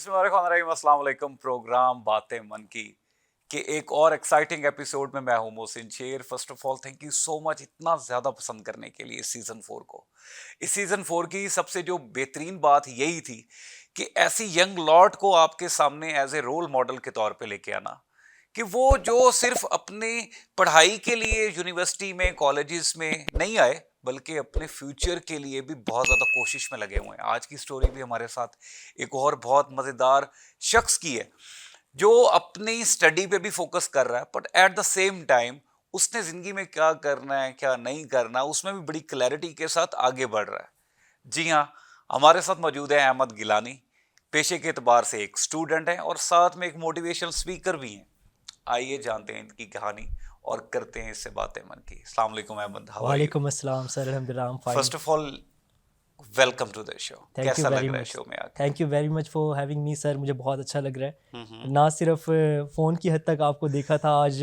बिस्मिल्लाहिर्रहमानिर्रहीम, अस्सलाम वालेकुम। प्रोग्राम बातें मन की के एक और एक्साइटिंग एपिसोड में मैं हूं मोहसिन शेर। First of all thank you so much इतना ज़्यादा पसंद करने के लिए सीज़न 4 को। इस सीज़न 4 की सबसे जो बेहतरीन बात यही थी कि ऐसी यंग लॉट को आपके सामने एज ए रोल मॉडल के तौर पे लेके आना कि वो जो सिर्फ अपनी पढ़ाई के लिए यूनिवर्सिटी में कॉलेजेस में नहीं आए बल्कि अपने फ्यूचर के लिए भी बहुत ज़्यादा कोशिश में लगे हुए हैं। आज की स्टोरी भी हमारे साथ एक और बहुत मज़ेदार शख्स की है जो अपनी स्टडी पे भी फोकस कर रहा है, but at the same time उसने ज़िंदगी में क्या करना है क्या नहीं करना उसमें भी बड़ी क्लैरिटी के साथ आगे बढ़ रहा है। जी हाँ, हमारे साथ मौजूद है अहमद गिलानी। पेशे के एतबार से एक स्टूडेंट है और साथ में एक मोटिवेशनल स्पीकर भी हैं। आइए जानते हैं इनकी कहानी और करते हैं इससे बातें मन की। अस्सलाम वालेकुम अहमद, हाउ आर यू? वालेकुम अस्सलाम सर, अल्हम्दुलिल्लाह I am fine. First of all welcome to the show. Thank you कैसा वेरी लग रहा है मच। शो में आके? Thank you very much for having me sir, मुझे बहुत अच्छा लग रहा हम्म। है। ना सिर्फ फ़ोन की हद तक आपको देखा था, आज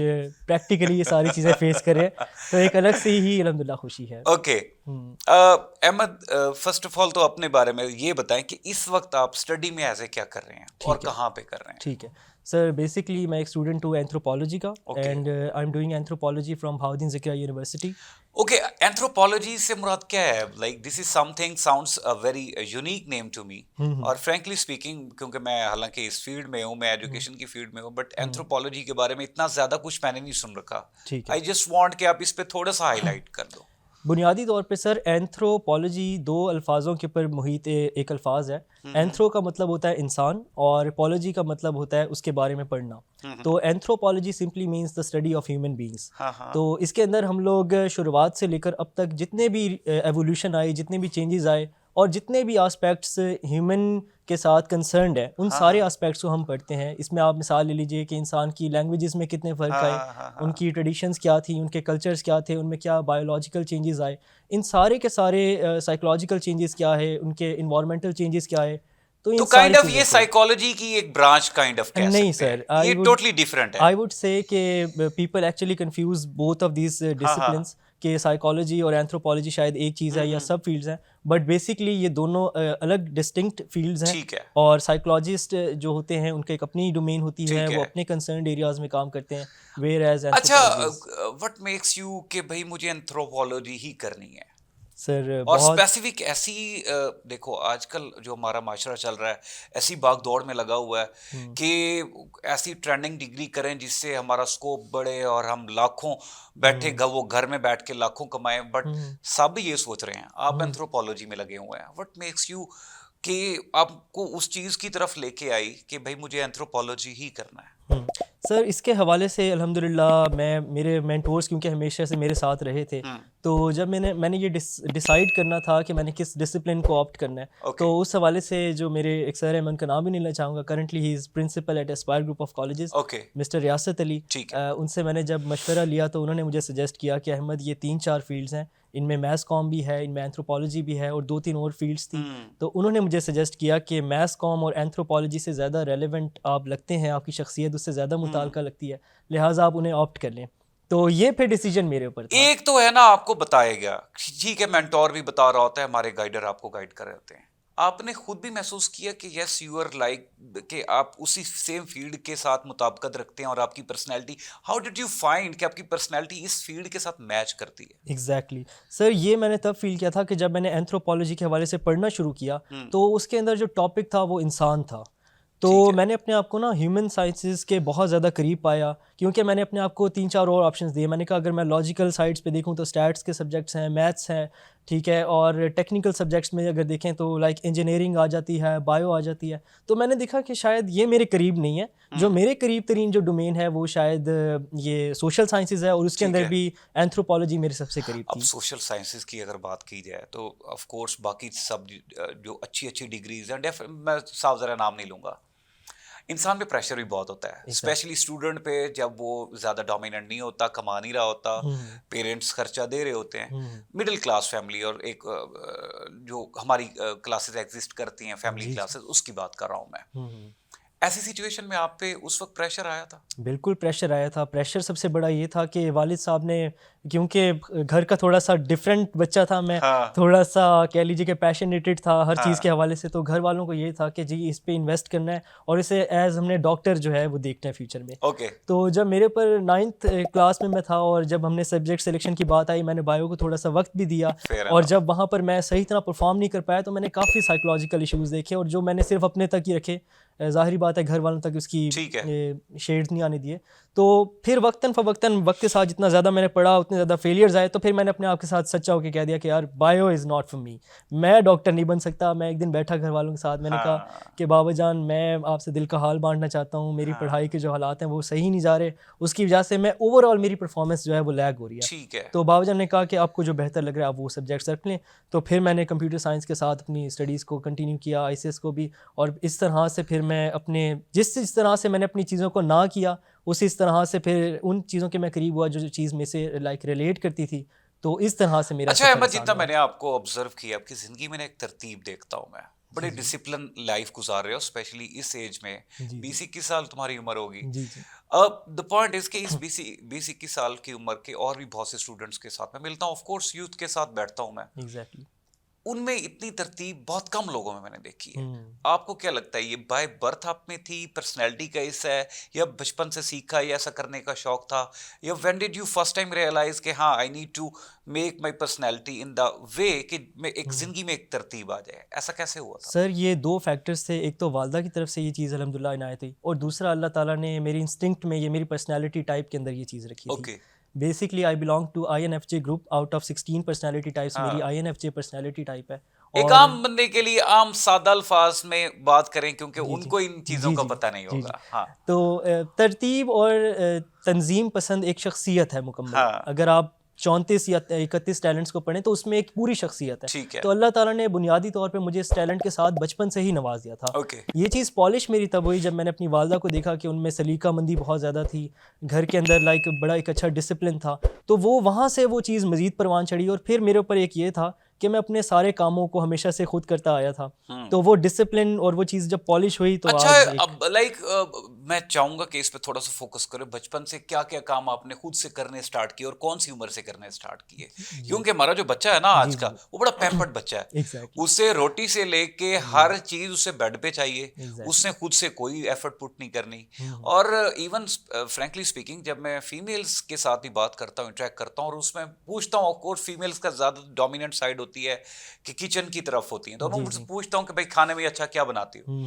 प्रैक्टिकली ये सारी चीज़ें फेस करें तो एक अलग से ही अल्हम्दुलिल्लाह खुशी है। Okay hmm, Ahmad, first of all तो अपने बारे में ये बताएं कि इस वक्त आप स्टडी में ऐसे क्या कर रहे हैं और ठीक है। कहाँ पे कर रहे हैं? ठीक है सर, बेसिकली मैं एक स्टूडेंट हूँ एंथ्रोपोलॉजी का, okay and I am doing anthropology from हाउदीन ज़किया यूनिवर्सिटी। ओके, एंथ्रोपोलॉजी से मुराद क्या है? Like this is something sounds a very unique name to me. हम्म और फ्रैंकली स्पीकिंग, क्योंकि मैं हालांकि इस फील्ड में हूँ, मैं हम्म एजुकेशन की फील्ड में हूँ, बट हम्म, एंथ्रोपोलॉजी के बारे में इतना ज़्यादा कुछ मैंने नहीं सुन रखा। ठीक आई है। जस्ट वांट कि आप इस पे थोड़ा सा हाईलाइट कर दो। बुनियादी तौर पे सर, एंथ्रोपोलॉजी दो अल्फाजों के ऊपर मुहित एक अल्फाज है। हम्म एंथ्रो का मतलब होता है इंसान और पॉलोजी का मतलब होता है उसके बारे में पढ़ना। हम्म। तो anthropology simply means the study of human beings. हाँ हाँ तो इसके अंदर हम लोग शुरुआत से लेकर अब तक जितने भी एवोल्यूशन आई, जितने भी चेंजेस आए और जितने भी आस्पेक्ट्स ह्यूमन के साथ कंसर्न्ड है, उन हाँ सारे हाँ आस्पेक्ट्स को हम पढ़ते हैं। इसमें आप मिसाल ले लीजिए कि इंसान की लैंग्वेजेस में कितने फ़र्क हाँ आए, हाँ हाँ हाँ। उनकी ट्रेडिशंस क्या थी, उनके कल्चर्स क्या थे, उनमें क्या बायोलॉजिकल चेंजेस आए, इन सारे के सारे साइकोलॉजिकल चेंजेस क्या है, उनके इन्वायरमेंटल चेंजेस क्या है। तो तो इन सारी काइंड ऑफ चीज़ों ये को साइकोलॉजी की एक ब्रांच काइंड ऑफ कह नहीं सकते हैं, सर, ये टोटली डिफरेंट है। आई वुड से कि people actually confuse both of these हाँ हाँ। डिसिप्लिन्स कि साइकोलॉजी और एंथ्रोपोलॉजी शायद एक चीज़ है या हम्म। सब फील्ड्स हैं, बट बेसिकली ये दोनों अलग डिस्टिंक्ट फील्ड्स हैं। ठीक है और साइकोलॉजिस्ट जो होते हैं उनकी एक अपनी डोमेन होती है, ठीक वो है। अपने कंसर्न एरियाज में काम करते हैं, वेयर एज अच्छा, एंथ्रोपोलॉजिस्ट। व्हाट मेक्स यू कि भाई मुझे एंथ्रोपोलॉजी ही करनी है? सर और बहुत स्पेसिफिक ऐसी देखो आजकल जो हमारा माशरा चल रहा है ऐसी भाग दौड़ में लगा हुआ है हम्म, कि ऐसी ट्रेंडिंग डिग्री करें जिससे हमारा स्कोप बढ़े और हम लाखों बैठे हम्म, वो घर में बैठ के लाखों कमाएं, बट हम्म, सब ये सोच रहे हैं। आप हम्म। एंथ्रोपोलॉजी में लगे हुए हैं, व्हाट मेक्स यू कि आपको उस चीज़ की तरफ लेके आई कि भाई मुझे एंथ्रोपोलॉजी ही करना है? सर इसके हवाले से अल्हम्दुलिल्लाह मैं, मेरे मेंटोर्स क्योंकि हमेशा से मेरे साथ रहे थे, हम्म। तो जब मैंने ये डिसाइड करना था कि मैंने किस डिसिप्लिन को ऑप्ट करना है, ओके तो उस हवाले से जो मेरे एक सर हैं, मैं उनका नाम भी नहीं लेना चाहूँगा, currently he is principal at Aspire group of colleges, okay mister Riyasat Ali. ठीक है। उनसे मैंने जब मशवरा लिया तो उन्होंने मुझे सजेस्ट किया कि अहमद ये 3-4 फील्ड्स हैं, इनमें मैथ्स कॉम भी है, इनमें एंथ्रोपोलॉजी भी है और 2-3 और फील्ड्स थी। हम्म तो उन्होंने मुझे सजेस्ट किया कि मैथ्स कॉम और एंथ्रोपोलॉजी से ज़्यादा रेलेवेंट आप लगते हैं, आपकी शख्सियत उससे ज़्यादा हम्म। मुताल्का लगती है, लिहाजा आप उन्हें ऑप्ट कर लें। तो ये फिर डिसीजन मेरे ऊपर था। एक तो है ना आपको बताया गया, ठीक है, मेंटोर भी बता रहा होता है, हमारे गाइडर आपको गाइड कर रहे होते हैं। आपने खुद भी महसूस किया कि यस यू आर लाइक कि आप उसी सेम फील्ड के साथ मुताबिकत रखते हैं और आपकी personality, how did you find कि आपकी पर्सनैलिटी इस फील्ड के साथ मैच करती है? एग्जैक्टली सर, ये मैंने तब फील किया था कि जब मैंने एंथ्रोपोलॉजी के हवाले से पढ़ना शुरू किया, तो उसके अंदर जो टॉपिक था वो इंसान था। तो ठीक है। मैंने अपने आप को ना ह्यूमन साइंसेस के बहुत ज़्यादा करीब पाया, क्योंकि मैंने अपने आप को 3-4 और ऑप्शंस दिए। मैंने कहा अगर मैं लॉजिकल साइड्स पे देखूं तो स्टैट्स के सब्जेक्ट्स हैं, मैथ्स हैं, ठीक है, और टेक्निकल सब्जेक्ट्स में अगर देखें तो लाइक इंजीनियरिंग आ जाती है, बायो आ जाती है। तो मैंने देखा कि शायद ये मेरे करीब नहीं है। जो हम्म। मेरे करीब तरीन जो डोमेन है वो शायद ये सोशल साइंसेज है, और उसके ठीक अंदर है। भी एंथ्रोपोलॉजी मेरे सबसे करीब अब थी। सोशल साइंसेज की अगर बात की जाए तो ऑफ कोर्स बाकी सब जो अच्छी अच्छी डिग्रीज हैं, मैं साफ ज़रा नाम नहीं लूँगा, इंसान पे प्रेशर भी बहुत होता है, एग्जैक्टली। स्पेशली स्टूडेंट पे, जब वो ज़्यादा डोमिनेंट नहीं होता, कमा नहीं रहा होता, हम्म पेरेंट्स खर्चा दे रहे होते हैं। हम्म, मिडिल क्लास फैमिली और एक जो हमारी क्लासेस एग्जिस्ट करती हैं, फैमिली जी जी। क्लासेस, उसकी बात कर रहा हूँ मैं। हम्म ऐसी सिचुएशन में आप पे उस वक्त प्रेशर आया था? बिल्कुल प्रेशर आया था। प्रेशर सबसे बड़ा ये था कि वालिद साहब ने, क्योंकि घर का थोड़ा सा डिफरेंट बच्चा था मैं, हाँ। थोड़ा सा कह लीजिए कि पैशनेटेड था हर चीज़ हाँ। के हवाले से, तो घर वालों को ये था कि जी इस पे इन्वेस्ट करना है और इसे एज हमने डॉक्टर जो है वो देखना है फ्यूचर में। ओके। तो जब मेरे पर 9th क्लास में मैं था और जब हमने सब्जेक्ट सिलेक्शन की बात आई, मैंने बायो को थोड़ा सा वक्त भी दिया फेयर और एनफ। जब वहाँ पर मैं सही तरह परफॉर्म नहीं कर पाया तो मैंने काफ़ी साइकोलॉजिकल इश्यूज़ देखे और जो मैंने सिर्फ अपने तक ही रखे, ज़ाहिरी बात है घर वालों तक उसकी ठीक है। शेड्स नहीं आने दिए। तो फिर वक्तन फ़वक्तन वक्त के साथ जितना ज़्यादा मैंने पढ़ा उतने ज़्यादा फेलियर्स आए, तो फिर मैंने अपने आप के साथ सच्चा होकर कह दिया कि यार bio is not for me, मैं डॉक्टर नहीं बन सकता। मैं एक दिन बैठा घर वालों के साथ, मैंने कहा हाँ। कि बाबा जान मैं आपसे दिल का हाल बांटना चाहता हूँ, मेरी हाँ। पढ़ाई के जो हालात हैं वो सही नहीं जा रहे, उसकी वजह से मैं ओवरऑल मेरी परफॉर्मेंस जो है वो लैग हो रही है। ठीक है। तो बाबा जान ने कहा कि आपको जो बेहतर लग रहा है आप वो सब्जेक्ट्स रख लें। तो फिर मैंने कंप्यूटर साइंस के साथ अपनी स्टडीज़ को कंटिन्यू किया, ICS को भी, और इस तरह से फिर मैं अपने जिस तरह से मैंने अपनी चीज़ों को ना किया उसी इस तरह से फिर उन चीज़ों के मैं करीब हुआ जो चीज़ में से लाइक रिलेट करती थी। तो इस तरह से मेरा अच्छा सफ़र अहमद, आसान जितना हुआ। मैंने आपको ऑब्जर्व किया आपकी जिंदगी में ना एक तरतीब देखता हूँ मैं, बड़े डिसिप्लिन लाइफ गुजार रहे हो, स्पेशली इस एज में। जी 20-21 साल तुम्हारी उम्र होगी। जी जी अब द पॉइंट इज कि इस 20-21 साल की उम्र के और भी बहुत से स्टूडेंट्स के साथ मैं मिलता हूँ, ऑफ कोर्स यूथ के साथ बैठता हूँ मैं, एग्जैक्टली। उनमें इतनी तरतीब बहुत कम लोगों में मैंने देखी है। आपको क्या लगता है ये बाय बर्थ आप में थी, पर्सनैलिटी का हिस्सा है, या बचपन से सीखा या ऐसा करने का शौक था, या when did you first time realise कि हाँ I need to make my personality in the way कि मैं एक जिंदगी में एक तरतीब आ जाए, ऐसा कैसे हुआ था? सर ये दो फैक्टर्स थे, एक तो वालदा की तरफ से ये चीज़ अल्हम्दुलिल्लाह इनायत हुई और दूसरा अल्लाह ताला ने मेरी इंस्टिंक्ट में, ये मेरी पर्सनैलिटी टाइप के अंदर ये चीज़ रखी थी। Okay. Basically I belong to INFJ group, out of 16 personality types मेरी हाँ, INFJ पर्सनैलिटी टाइप है। एक और आम बंदे के लिए आम सादा अल्फाज में बात करें क्योंकि जी जी उनको इन चीजों जी का जी पता नहीं जी जी। होगा। हाँ। तो तरतीब और तंजीम पसंद एक शख्सियत है मुकम्मल। हाँ। अगर आप 34 या 31 टैलेंट्स को पढ़ें तो उसमें एक पूरी शख्सियत है। ठीक है। तो अल्लाह ताला ने बुनियादी तौर पे मुझे इस टैलेंट के साथ बचपन से ही नवाज दिया था। ओके। ये चीज़ पॉलिश मेरी तब हुई जब मैंने अपनी वालदा को देखा कि उनमें सलीका मंदी बहुत ज़्यादा थी, घर के अंदर लाइक बड़ा एक अच्छा डिसिप्लिन था। तो वो वहाँ से वो चीज़ मज़ीद परवान चढ़ी और फिर मेरे ऊपर एक ये था कि मैं अपने सारे कामों को हमेशा से खुद करता आया था। तो वो डिसिप्लिन और वो चीज़ जब पॉलिश हुई तो अच्छा, आज एक अब लाइक मैं चाहूंगा कि इस पे थोड़ा सा फोकस करें, बचपन से क्या क्या काम आपने खुद से करने स्टार्ट किए और कौन सी उम्र से करने स्टार्ट किए? जी क्योंकि हमारा जो बच्चा है ना जी आज जी का, वो बड़ा पैम्पर्ड बच्चा है। एग्जैक्टली उसे रोटी से लेके हर चीज उसे बेड पे चाहिए, एग्जैक्टली उसने खुद से कोई एफर्ट पुट नहीं करनी। और इवन फ्रैंकली स्पीकिंग जब मैं फीमेल्स के साथ भी बात करता हूँ, इंटरेक्ट करता हूँ, और उसमें पूछता हूँ, ऑफ कोर्स फीमेल्स का ज्यादा डोमिनेंट साइड होती है कि किचन की तरफ होती है, तो मैं जी मुझसे जी पूछता हूँ कि भाई खाने में अच्छा क्या बनाती हो,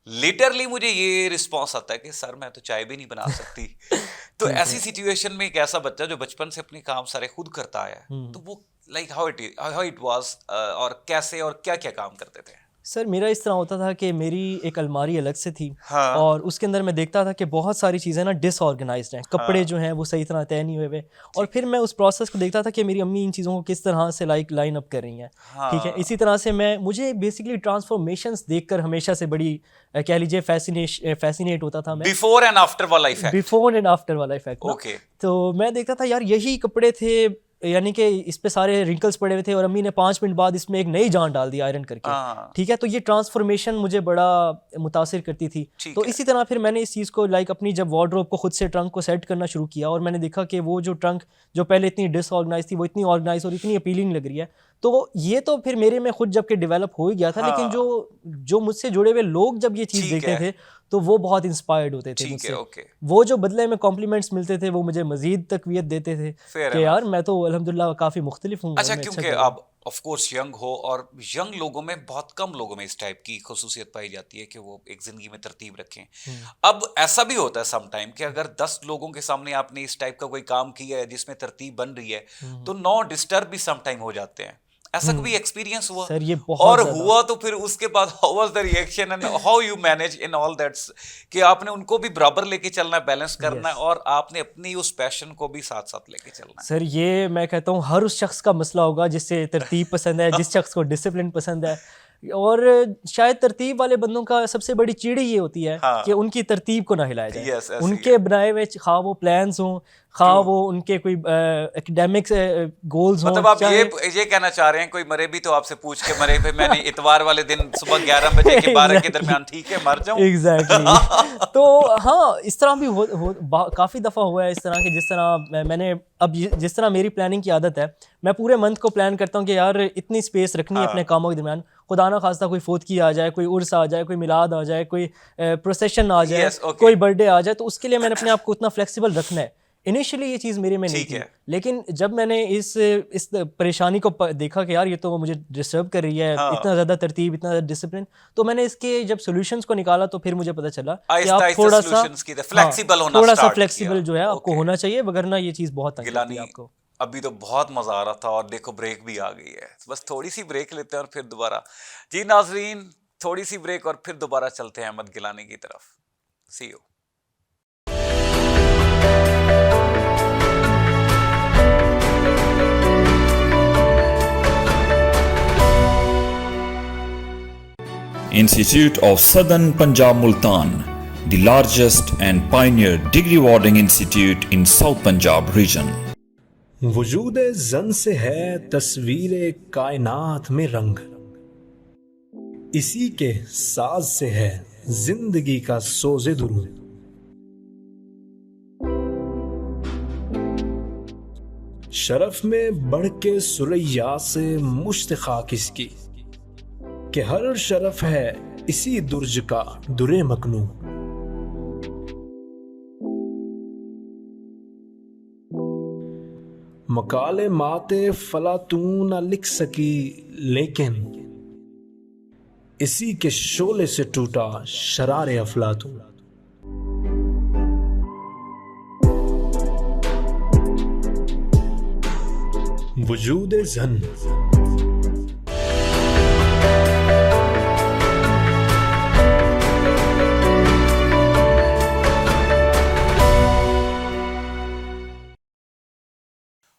लिटरली मुझे ये रिस्पॉन्स आता है कि सर मैं तो चाय भी नहीं बना सकती। तो ठीक ऐसी है। सिचुएशन में एक ऐसा बच्चा जो बचपन से अपने काम सारे खुद करता आया है, तो वो लाइक हाउ इट वाज, और कैसे और क्या क्या काम करते थे? सर मेरा इस तरह होता था कि मेरी एक अलमारी अलग से थी हाँ। और उसके अंदर मैं देखता था कि बहुत सारी चीज़ें ना डिसऑर्गेनाइज्ड हैं, कपड़े जो हाँ। हैं वो सही तरह तय नहीं हुए हुए, और ठीक फिर है। मैं उस प्रोसेस को देखता था कि मेरी अम्मी इन चीज़ों को किस तरह से लाइक लाइन अप कर रही हैं। ठीक है, इसी हाँ। तरह से मुझे बेसिकली ट्रांसफॉर्मेशंस देखकर हमेशा से बड़ी कह लीजिए फैसिनेट होता था मैं। बिफोर एंड आफ्टर वाला इफेक्ट। बिफोर एंड आफ्टर वाला इफेक्ट ना। ओके। तो मैं देखता था यार यही कपड़े थे, यानी कि इस पे सारे रिंकल्स पड़े हुए थे और अम्मी ने 5 मिनट बाद इसमें एक नई जान डाल दी आयरन करके। हाँ। ठीक है, तो ये ट्रांसफॉर्मेशन मुझे बड़ा मुतासिर करती थी। ठीक तो है। इसी तरह फिर मैंने इस चीज़ को लाइक अपनी जब वार्डरोब को खुद से ट्रंक को सेट करना शुरू किया और मैंने देखा कि वो जो ट्रंक जो पहले इतनी डिसऑर्गेनाइज थी वो इतनी ऑर्गेनाइज और इतनी अपीलिंग लग रही है। तो ये तो फिर मेरे में खुद जबकि डेवलप हो ही गया था, लेकिन हाँ। जो मुझसे जुड़े हुए लोग जब ये चीज़ ठीक देखते है। थे तो वो बहुत इंस्पायर्ड होते थे ठीक है। मुझसे। ओके। वो जो बदले में कॉम्प्लीमेंट्स मिलते थे वो मुझे मजीद तकवीत देते थे फेयर कि यार एनफ। मैं तो अल्हम्दुलिल्लाह काफ़ी मुख्तलिफ हूँ और अच्छा, मैं अच्छा क्योंकि कर रहा हूँ। आप ऑफ कोर्स यंग हो, और यंग लोगों में बहुत कम लोगों में इस टाइप की खुसूसियत पाई जाती है कि वो एक जिंदगी में तरतीब रखें। अब ऐसा भी होता है सम टाइम कि अगर 10 लोगों के सामने आपने इस टाइप का कोई काम किया है जिसमें तरतीब बन रही है, तो 9 डिस्टर्ब भी सम टाइम हो जाते हैं। ऐसा कभी एक्सपीरियंस हुआ? सर ये और बहुत ज़्यादा। हुआ तो फिर उसके बाद how was the reaction and how you manage in all that's, कि आपने उनको भी बराबर लेके चलना है, बैलेंस करना है, यस और आपने अपनी उस पैशन को भी साथ साथ लेके चलना है? सर, ये मैं कहता हूँ हर उस शख्स का मसला होगा जिससे तरतीब पसंद है, जिस शख्स को डिसिप्लिन पसंद है। और शायद तरतीब वाले बंदों का सबसे बड़ी चिड़ी ये होती है हाँ। कि उनकी तरतीब को ना हिलाया जाए। यस, ऐसे ही है। उनके बनाए हुए खा वो प्लान्स हों, खा True. वो उनके कोई एकेडमिक्स गोल्स हों, मतलब आप चाहे ये कहना चाह रहे हैं कोई मरे भी तो आपसे पूछ के मरे पे मैंने इतवार वाले दिन सुबह 11 बजे के 12 के दरमियान ठीक है मर जाऊं। एग्जैक्टली तो हाँ, इस तरह भी काफ़ी दफ़ा हुआ है इस तरह कि जिस तरह मैंने अब जिस तरह मेरी प्लानिंग की आदत है, मैं पूरे मंथ को प्लान करता हूँ कि यार इतनी स्पेस रखनी है अपने कामों के दरमियान, खुदा ना खास्ता कोई फोतकी आ जाए, कोई उर्स आ जाए, कोई मिलाद आ जाए, कोई प्रोसेशन आ जाए, Yes, okay. कोई बर्थडे आ जाए, तो उसके लिए मैंने अपने आप को उतना फ्लेक्सिबल रखना है। इनिशियली ये चीज़ मेरे में नहीं ठीक थी, है। लेकिन जब मैंने इस परेशानी को देखा कि यार ये तो मुझे डिस्टर्ब कर रही है, हाँ। इतना ज़्यादा तरतीब, इतना ज़्यादा डिसिप्लिन, तो मैंने इसके जब सॉल्यूशंस को निकाला तो फिर मुझे पता चला कि आहिस्ता आप आहिस्ता थोड़ा सा solutions की फ्लेक्सिबल होना थोड़ा सा स्टार्ट फ्लेक्सिबल किया। जो है आपको Okay. होना चाहिए, वगरना ये चीज़ बहुत तंग करती गिलानी है आपको। अभी तो बहुत मजा आ रहा था और देखो ब्रेक भी आ गई है, बस थोड़ी सी ब्रेक लेते हैं और फिर दोबारा। जी नाजरीन, थोड़ी सी ब्रेक और फिर दोबारा चलते हैं अहमद गिलानी की तरफ। सी you. Institute of Southern Punjab Multan, the largest and pioneer degree awarding institute in South Punjab region. वजूद जन से है तस्वीर कायनात में रंग, इसी के साज से है जिंदगी का सोज़े दुरूद। शरफ में बढ़ के सुरैया से मुश्त खाक इसकी, कि हर शरफ है इसी दुर्ज का दुरे मकनू। मकाले माते फला तू न लिख सकी, लेकिन इसी के शोले से टूटा शरारे अफलातून। वजूद जन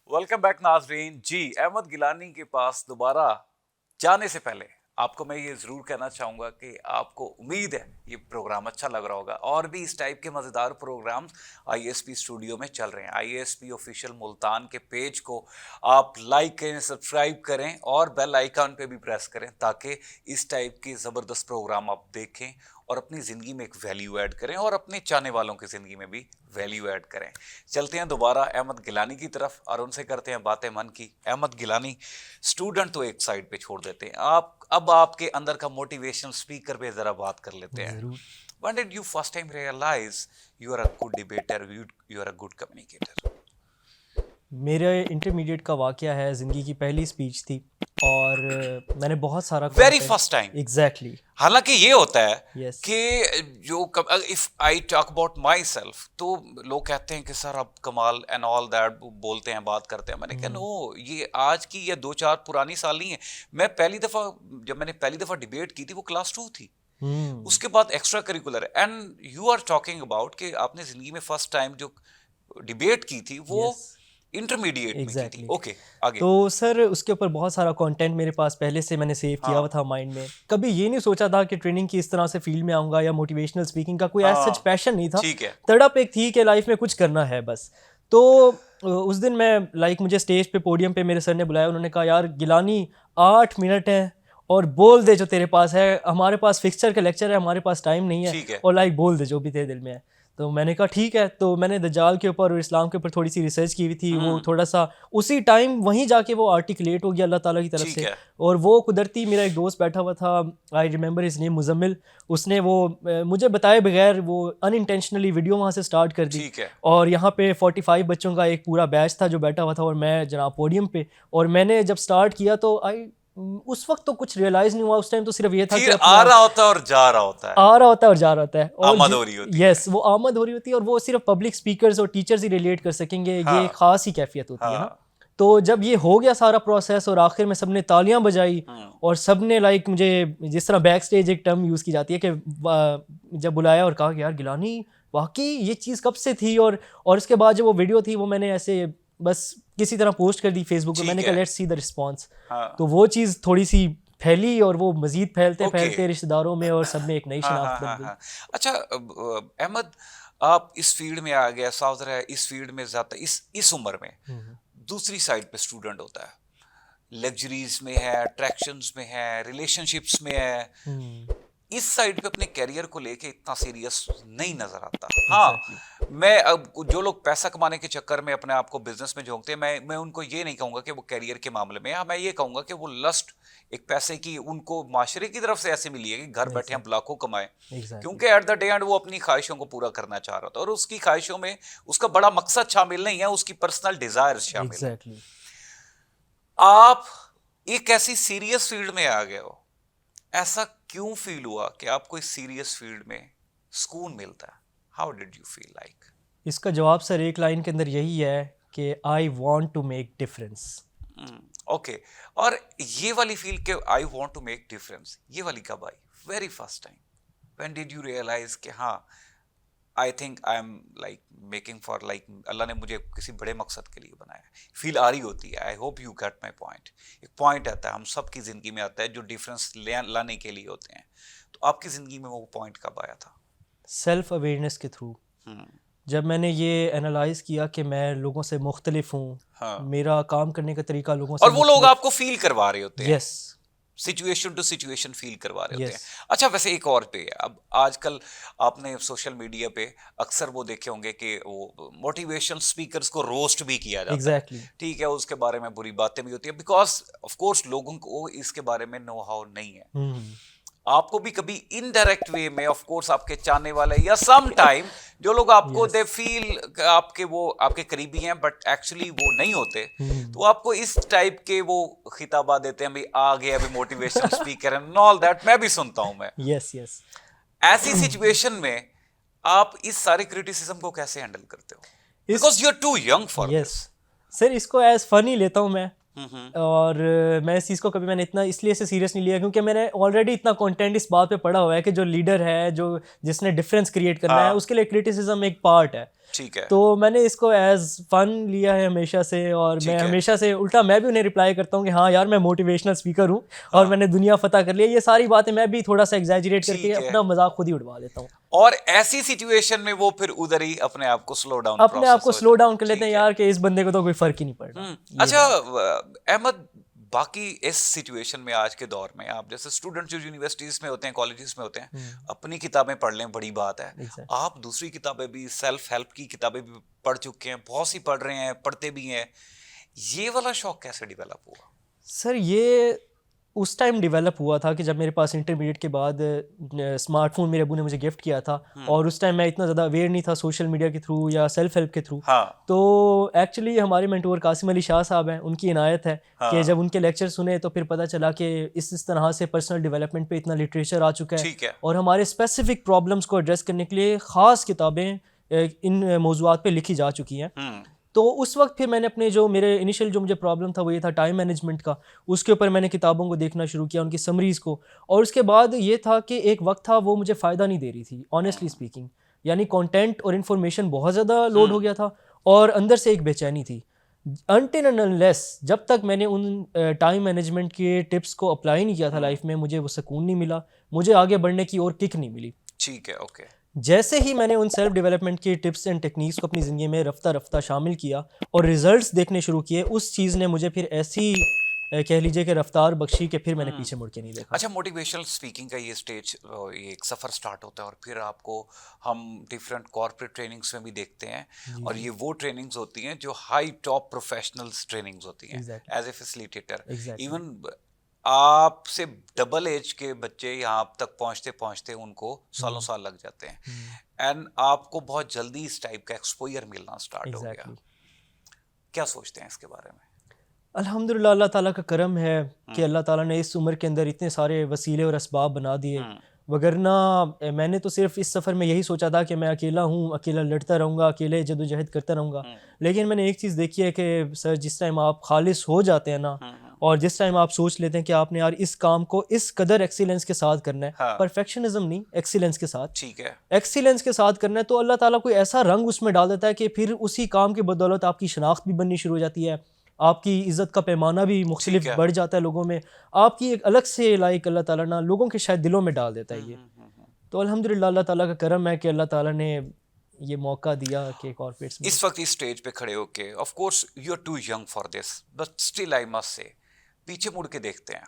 वेलकम बैक नाजरीन। जी, अहमद गिलानी के पास दोबारा जाने से पहले आपको मैं ये ज़रूर कहना चाहूँगा कि आपको उम्मीद है ये प्रोग्राम अच्छा लग रहा होगा। और भी इस टाइप के मज़ेदार प्रोग्राम्स ISP स्टूडियो में चल रहे हैं। ISP ऑफिशियल मुल्तान के पेज को आप लाइक करें, सब्सक्राइब करें और बेल आइकन पे भी प्रेस करें, ताकि इस टाइप के ज़बरदस्त प्रोग्राम आप देखें और अपनी ज़िंदगी में एक वैल्यू ऐड करें और अपने चाहने वालों की ज़िंदगी में भी वैल्यू ऐड करें। चलते हैं दोबारा अहमद गिलानी की तरफ और उनसे करते हैं बातें मन की। अहमद गिलानी, स्टूडेंट तो एक साइड पे छोड़ देते हैं, आप अब आपके अंदर का मोटिवेशनल स्पीकर पे ज़रा बात कर लेते हैं। When did you first time realize you are a good debater, you are a good communicator? मेरे इंटरमीडिएट का वाकया है, ज़िंदगी की पहली स्पीच थी और मैंने बहुत सारा Very first time. एग्जैक्टली हालांकि ये होता है Yes. कि जो if I talk about my self, तो लोग कहते हैं कि सर आप कमाल एंड ऑल दैट बोलते हैं, बात करते हैं। मैंने कहा नो, ये आज की या 2-4 पुरानी साल नहीं है। जब मैंने पहली दफा डिबेट की थी वो क्लास 2 थी। उसके बाद extra curricular and you are talking about कि आपने जिंदगी में फर्स्ट टाइम जो डिबेट की थी वो इंटरमीडिएट में की थी। ओके, आगे। तो सर उसके ऊपर बहुत सारा कंटेंट मेरे पास पहले से मैंने सेव किया हुआ था माइंड में। कभी ये नहीं सोचा था कि ट्रेनिंग की इस तरह से फील्ड में आऊँगा या मोटिवेशनल स्पीकिंग का कोई ऐसा सच पैशन नहीं था। ठीक है। तड़प एक थी कि लाइफ में कुछ करना है बस। तो उस दिन मैं मुझे स्टेज पे पोडियम पे मेरे सर ने बुलाया, उन्होंने कहा यार गिलानी 8 मिनट है और बोल दे जो तेरे पास है, हमारे पास फिक्सचर का लेक्चर है, हमारे पास टाइम नहीं है, और बोल दे जो भी तेरे दिल में है। तो मैंने कहा ठीक है। तो मैंने दज्जाल के ऊपर और इस्लाम के ऊपर थोड़ी सी रिसर्च की हुई थी। वो थोड़ा सा उसी टाइम वहीं जाके वो आर्टिकुलेट हो गया अल्लाह ताला की तरफ से। और वो कुदरती मेरा एक दोस्त बैठा हुआ था, I remember his name Muzammil, उसने वो मुझे बताए बगैर वो अनइंटेंशनली वीडियो वहाँ से स्टार्ट कर दी। और यहाँ पे 45 बच्चों का एक पूरा बैच था जो बैठा हुआ था और मैं जनाब पोडियम पे। और मैंने जब स्टार्ट किया तो उस वक्त तो कुछ रियलाइज नहीं हुआ, उस टाइम तो सिर्फ ये था कि आ रहा होता है और जा रहा होता है, आ रहा होता है और जा रहा होता है, आमद हो रही होती है। यस, वो आमद हो रही होती है और वो सिर्फ पब्लिक स्पीकर्स और टीचर्स ही रिलेट कर सकेंगे। ये खास ही कैफियत होती है ना। तो जब ये हो गया सारा प्रोसेस और आखिर में सबने तालियां बजाई और सबने मुझे जिस तरह बैक स्टेज एक टर्म यूज़ की जाती है कि जब बुलाया और कहा कि यार गिलानी वाकई ये चीज़ कब से थी। और उसके बाद जो वो वीडियो थी वो मैंने ऐसे बस किसी तरह पोस्ट कर दी फेसबुक पे। मैंने कहा लेट्स सी द रिस्पॉन्स। तो वो चीज़ थोड़ी सी फैली और वो मजीद फैलते रिश्तेदारों में और सब में एक नई शिनाख्त बन गई। अच्छा अहमद, आप इस फील्ड में आ गया, साउथ रहा है, इस फील्ड में ज़्यादा इस उम्र में दूसरी साइड पे स्टूडेंट होता है, लग्जरीज में है, अट्रैक्शंस में है, रिलेशनशिप्स में है, इस साइड पे अपने कैरियर को लेके इतना सीरियस नहीं नजर आता। हाँ, मैं अब जो लोग पैसा कमाने के चक्कर में अपने आप को बिजनेस में झोंकते हैं, मैं उनको ये नहीं कहूंगा कि वो कैरियर के मामले में, हाँ मैं ये कहूंगा कि वो लस्ट एक पैसे की उनको माशरे की तरफ से ऐसे मिली है कि घर बैठे हम लाखों कमाएं, क्योंकि एट द डे एंड वो अपनी ख्वाहिशों को पूरा करना चाह रहा था, और उसकी ख्वाहिशों में उसका बड़ा मकसद शामिल नहीं है, उसकी पर्सनल डिजायर्स शामिल है। आप एक ऐसी सीरियस फील्ड में आ गए हो, ऐसा क्यों फील हुआ कि आपको इस सीरियस फील्ड में सुकून मिलता है? How did you feel like? इसका जवाब सर एक लाइन के अंदर यही है कि I want to make difference. Okay, और ये वाली फील के I want to make difference, ये वाली कब आई? Very first time when did you realise कि हाँ I think I am like making for like अल्लाह ने मुझे किसी बड़े मकसद के लिए बनाया? फील आ रही होती है, I hope you get my point. एक पॉइंट आता है, हम सबकी ज़िंदगी में आता है जो डिफरेंस लाने के लिए होते हैं, तो आपकी ज़िंदगी में वो पॉइंट कब आया था? सेल्फ अवेयरनेस के थ्रू, जब मैंने ये एनालाइज किया कि मैं लोगों से मुख्तलिफ हूँ, हाँ। मेरा काम करने का तरीका लोगों से और वो लोग आपको फील करवा रहे होते हैं, yes, situation to situation feel करवा रहे होते Yes. हैं। अच्छा, वैसे एक और पे अब आजकल आपने सोशल मीडिया पे अक्सर वो देखे होंगे कि वो मोटिवेशनल स्पीकर्स को रोस्ट भी किया जाता एग्जैक्टली है, ठीक है, उसके बारे में बुरी बातें भी होती है, बिकॉज ऑफ कोर्स लोगों को इसके बारे में नो हाउ नहीं है। आपको भी कभी इनडायरेक्ट वे में, ऑफ कोर्स आपके चाहने वाले या सम टाइम जो लोग आपको दे फील आपके वो आपके करीबी हैं बट एक्चुअली वो नहीं होते, तो आपको इस टाइप के वो खिताबा देते हैं, भाई आ गया अभी motivational speaker and all that, मैं भी सुनता हूं मैं। Yes yes. ऐसी सिचुएशन में आप इस सारे क्रिटिसिज्म को कैसे हैंडल करते हो? Because you are too young for yes sir, इसको एज फनी लेता हूँ मैं, और मैं इस चीज़ को कभी मैंने इतना इसलिए से सीरियस नहीं लिया क्योंकि मैंने ऑलरेडी इतना कंटेंट इस बात पे पढ़ा हुआ है कि जो लीडर है, जो जिसने डिफरेंस क्रिएट करना है, उसके लिए क्रिटिसिज्म एक पार्ट है। ठीक है, तो मैंने इसको एज फन लिया है हमेशा से, और मैं हमेशा से उल्टा मैं भी उन्हें रिप्लाई करता हूँ कि हाँ यार मैं मोटिवेशनल स्पीकर हूँ और मैंने दुनिया फतह कर लिया। ये सारी बातें मैं भी थोड़ा सा एग्जैजरेट करके अपना मजाक खुद ही उड़वा लेता हूँ, और ऐसी सिचुएशन में वो फिर उधर ही अपने आप को स्लो डाउन कर लेते हैं यार कि इस बंदे को तो कोई फर्क ही नहीं पड़ता। अच्छा अहमद, बाकी इस सिचुएशन में आज के दौर में आप जैसे स्टूडेंट जो यूनिवर्सिटीज में होते हैं, कॉलेजेस में होते हैं, अपनी किताबें पढ़ लें बड़ी बात है, आप दूसरी किताबें भी, सेल्फ हेल्प की किताबें भी पढ़ चुके हैं, बहुत सी पढ़ रहे हैं, पढ़ते भी हैं, ये वाला शौक कैसे डेवलप हुआ? सर ये उस टाइम डेवलप हुआ था कि जब मेरे पास इंटरमीडिएट के बाद स्मार्टफोन मेरे अबू ने मुझे गिफ्ट किया था, और उस टाइम मैं इतना ज़्यादा अवेयर नहीं था सोशल मीडिया के थ्रू या सेल्फ हेल्प के थ्रू। तो एक्चुअली हमारे मेंटोर कासिम अली शाह साहब हैं, उनकी इनायत है कि जब उनके लेक्चर सुने तो फिर पता चला कि इस तरह से पर्सनल डेवलपमेंट पे इतना लिटरेचर आ चुका है, और हमारे स्पेसिफिक प्रॉब्लम्स को एड्रेस करने के लिए ख़ास किताबें इन मौज़ूआत पे लिखी जा चुकी हैं। तो उस वक्त फिर मैंने अपने जो मेरे इनिशियल जो मुझे प्रॉब्लम था वो ये था टाइम मैनेजमेंट का, उसके ऊपर मैंने किताबों को देखना शुरू किया, उनकी समरीज़ को, और उसके बाद ये था कि एक वक्त था वो मुझे फ़ायदा नहीं दे रही थी ऑनेस्टली स्पीकिंग, यानी कंटेंट और इन्फॉर्मेशन बहुत ज़्यादा लोड हो गया था और अंदर से एक बेचैनी थी। अनटिल एंड अनलेस जब तक मैंने उन टाइम मैनेजमेंट के टिप्स को अप्लाई नहीं किया था लाइफ में, मुझे वो सुकून नहीं मिला, मुझे आगे बढ़ने की और किक नहीं मिली। ठीक है, ओके। जैसे ही मैंने उन सेल्फ डेवलपमेंट की टिप्स एंड टेक्निक्स को अपनी ज़िंदगी में रफ्ता रफ्ता शामिल किया और रिजल्ट्स देखने शुरू किए, उस चीज़ ने मुझे फिर ऐसी कह लीजिए कि रफ्तार बख्शी कि फिर मैंने पीछे मुड़ के नहीं देखा। अच्छा, मोटिवेशनल स्पीकिंग का ये स्टेज, ये एक सफ़र स्टार्ट होता है और फिर आपको हम डिफरेंट कॉर्पोरेट ट्रेनिंग्स में भी देखते हैं, और ये वो ट्रेनिंग्स होती हैं जो हाई टॉप प्रोफेशनल्स ट्रेनिंग्स होती हैं एज ए फैसिलिटेटर। इवन आपसे डबल एज के बच्चे यहाँ तक पहुँचते पहुँचते उनको सालों साल लग जाते हैं, एंड आपको बहुत जल्दी इस टाइप का एक्सपोजर मिलना स्टार्ट हो गया। क्या सोचते हैं इसके बारे में? अल्हम्दुलिल्लाह, अल्लाह ताला का करम है कि अल्लाह ताला ने इस उम्र के अंदर इतने सारे वसीले और असबाब बना दिए, वगरना मैंने तो सिर्फ इस सफ़र में यही सोचा था कि मैं अकेला हूँ, अकेला लड़ता रहूँगा, अकेले जदोजहद करता रहूँगा। लेकिन मैंने एक चीज़ देखी है कि सर जिस टाइम आप खालिस हो जाते हैं ना, और जिस टाइम आप सोच लेते हैं कि आपने यार इस काम को इस कदर एक्सीलेंस के साथ करना है, परफेक्शनिज्म नहीं, एक्सीलेंस के साथ, ठीक है, एक्सीलेंस के साथ करना है, तो अल्लाह ताला कोई ऐसा रंग उसमें डाल देता है कि फिर उसी काम की बदौलत आपकी शनाख्त भी बननी शुरू हो जाती है, आपकी इज़्ज़त का पैमाना भी मुख्तलिफ बढ़ जाता है लोगों में, आपकी एक अलग से लाइक अल्लाह ताला ना लोगों के शायद दिलों में डाल देता है ये। तो अल्हम्दुलिल्लाह अल्लाह ताला का करम है कि अल्लाह ताला ने ये मौका दिया कि कॉर्पोरेट्स में। इस वक्त इस स्टेज पे खड़े होके, of course you are too young for this, but still I must say, पीछे मुड़ के देखते हैं,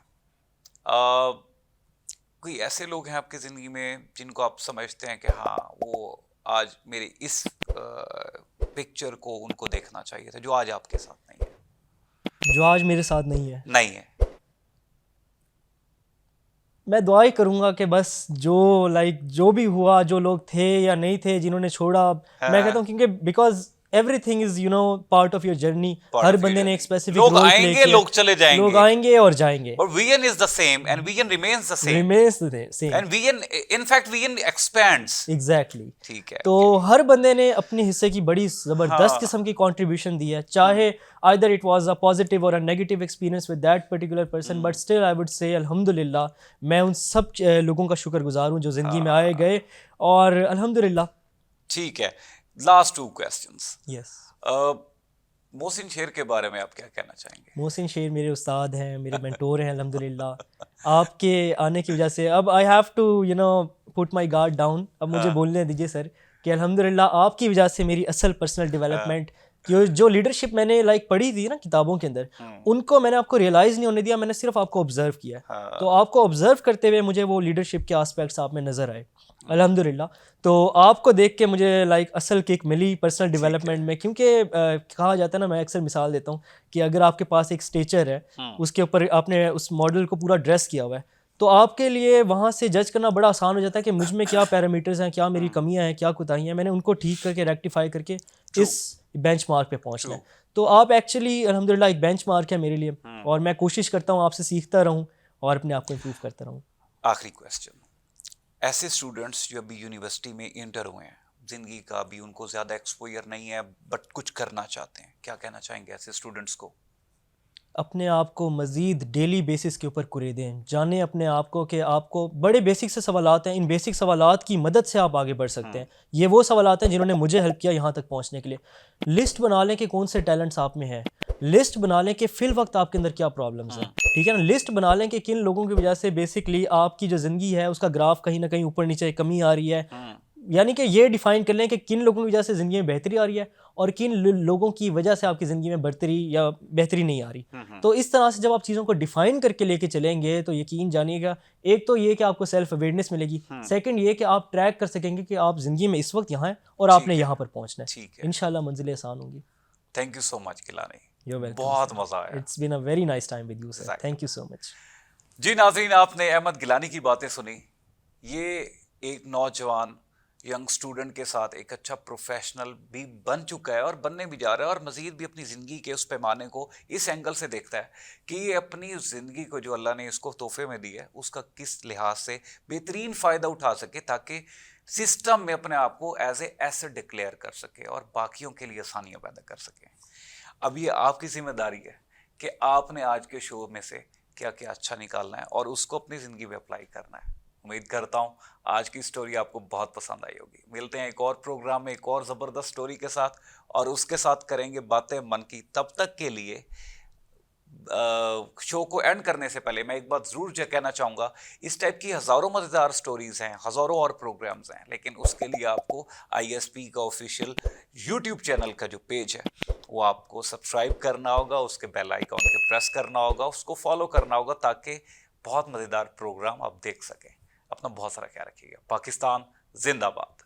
कोई ऐसे लोग हैं आपकी ज़िंदगी में जिनको आप समझते हैं कि हाँ वो आज मेरी इस पिक्चर को उनको देखना चाहिए था, जो आज आपके साथ नहीं है? जो आज मेरे साथ नहीं है, नहीं है। मैं दुआ ही करूंगा कि बस जो भी हुआ, जो लोग थे या नहीं थे जिन्होंने छोड़ा, मैं कहता हूँ क्योंकि because everything is part of your journey. Part her of your बंदे ने एक journey. स्पेसिफिक लोग रोल प्ले आएंगे, किया, लोग चले जाएंगे, लोग आएंगे और जाएंगे, but vision is the same and vision remains the same remains the same, and vision, in fact vision expands. Exactly. ठीक है। तो हर बंदे ने अपने हिस्से की बड़ी जबरदस्त हाँ। किस्म की कंट्रीब्यूशन दी है, चाहे either it was a positive or a negative experience with that particular person, but still I would say अल्हम्दुलिल्लाह मैं उन सब लोगों का शुक्रगुजार हूँ जो जिंदगी में आए गए, और अल्हम्दुलिल्लाह। ठीक है, लास्ट 2 क्वेश्चंस। यस। मोहसिन शेर के बारे में आप क्या कहना चाहेंगे? मोहसिन शेर मेरे उस्ताद हैं, मेरे मेंटोर हैं अल्हम्दुलिल्लाह। आपके आने की वजह से अब I have to put my guard down, अब मुझे बोलने दीजिए सर कि अल्हम्दुलिल्लाह आपकी वजह से मेरी असल पर्सनल डेवलपमेंट, जो लीडरशिप मैंने पढ़ी थी ना किताबों के अंदर, उनको मैंने आपको रियलाइज़ नहीं होने दिया, मैंने सिर्फ आपको ऑब्जर्व किया। तो आपको ऑब्जर्व करते हुए मुझे वो लीडरशिप के आस्पेक्ट्स आप में नज़र आए अल्हम्दुलिल्लाह। तो आपको देख के मुझे असल किक मिली पर्सनल डेवलपमेंट में, क्योंकि कहा जाता है ना, मैं अक्सर मिसाल देता हूँ कि अगर आपके पास एक स्टेचर है, उसके ऊपर आपने उस मॉडल को पूरा ड्रेस किया हुआ है, तो आपके लिए वहाँ से जज करना बड़ा आसान हो जाता है कि मुझ में क्या पैरामीटर्स हैं, क्या मेरी कमियां हैं, क्या कोताहियाँ हैं, मैंने उनको ठीक करके रेक्टिफाई करके इस बेंचमार्क पे पहुँचना है। तो आप एक्चुअली अल्हम्दुलिल्लाह एक बेंचमार्क है मेरे लिए, और मैं कोशिश करता हूँ आपसे सीखता रहूँ और अपने आप को इम्प्रूव करता रहूँ। आखिरी क्वेश्चन, ऐसे स्टूडेंट्स जो अभी यूनिवर्सिटी में इंटर हुए हैं, जिंदगी का अभी उनको ज़्यादा एक्सपोजर नहीं है बट कुछ करना चाहते हैं, क्या कहना चाहेंगे ऐसे स्टूडेंट्स को? अपने आप को मज़ीद डेली बेसिस के ऊपर कुरे दें, जानें अपने आप को कि आपको बड़े बेसिक से सवालात हैं, इन बेसिक सवालात की मदद से आप आगे बढ़ सकते हैं। ये वो सवालात हैं जिन्होंने मुझे हेल्प किया यहाँ तक पहुँचने के लिए। लिस्ट बना लें कि कौन से टैलेंट्स आप में हैं, लिस्ट बना लें कि फिल वक्त आपके अंदर क्या प्रॉब्लम्स हैं, ठीक है ना, लिस्ट बना लें कि किन लोगों की वजह से बेसिकली आपकी जो ज़िंदगी है उसका ग्राफ कहीं ना कहीं ऊपर नीचे कमी आ रही है, यानी कि ये डिफाइन कर लें कि किन लोगों की वजह से ज़िंदगी में बेहतरी आ रही है और किन लोगों की वजह से आपकी ज़िंदगी में बढ़तरी या बेहतरी नहीं आ रही। तो इस तरह से जब आप चीज़ों को डिफाइन करके लेके चलेंगे तो यकीन जानिएगा, एक तो ये कि आपको सेल्फ अवेयरनेस मिलेगी, सेकंड ये कि आप ट्रैक कर सकेंगे कि आप ज़िंदगी में इस वक्त यहाँ हैं और आपने यहाँ पर पहुँचना है। ठीक है, इंशाल्लाह मंजिलें आसान होंगी। Thank you so much Gilani, You're welcome, बहुत sir. मज़ा आया। It's been a very nice time with you, sir. Exactly. Thank you so much. जी नाज़रीन, आपने अहमद गिलानी की बातें सुनी। ये एक नौजवान यंग स्टूडेंट के साथ एक अच्छा प्रोफेशनल भी बन चुका है और बनने भी जा रहा है, और मज़ीद भी अपनी ज़िंदगी के उस पैमाने को इस एंगल से देखता है कि ये अपनी ज़िंदगी को जो अल्लाह ने इसको तोहफे में दिया है उसका किस लिहाज से बेहतरीन फ़ायदा उठा सके, ताकि सिस्टम में अपने आप को एज ए एसेट डिक्लेयर कर सके और बाकियों के लिए आसानियाँ पैदा कर सके। अब ये आपकी जिम्मेदारी है कि आपने आज के शो में से क्या क्या अच्छा निकालना है और उसको अपनी ज़िंदगी में अप्लाई करना है। उम्मीद करता हूँ आज की स्टोरी आपको बहुत पसंद आई होगी। मिलते हैं एक और प्रोग्राम में एक और ज़बरदस्त स्टोरी के साथ, और उसके साथ करेंगे बातें मन की। तब तक के लिए शो को एंड करने से पहले मैं एक बात ज़रूर जो कहना चाहूँगा, इस टाइप की हज़ारों मज़ेदार स्टोरीज़ हैं, हज़ारों और प्रोग्राम्स हैं, लेकिन उसके लिए आपको ISP का ऑफिशियल YouTube चैनल का जो पेज है वो आपको सब्सक्राइब करना होगा, उसके बेल आइकॉन के प्रेस करना होगा, उसको फॉलो करना होगा, ताकि बहुत मज़ेदार प्रोग्राम आप देख सकें। अपना बहुत सारा ख्याल रखिएगा। पाकिस्तान जिंदाबाद।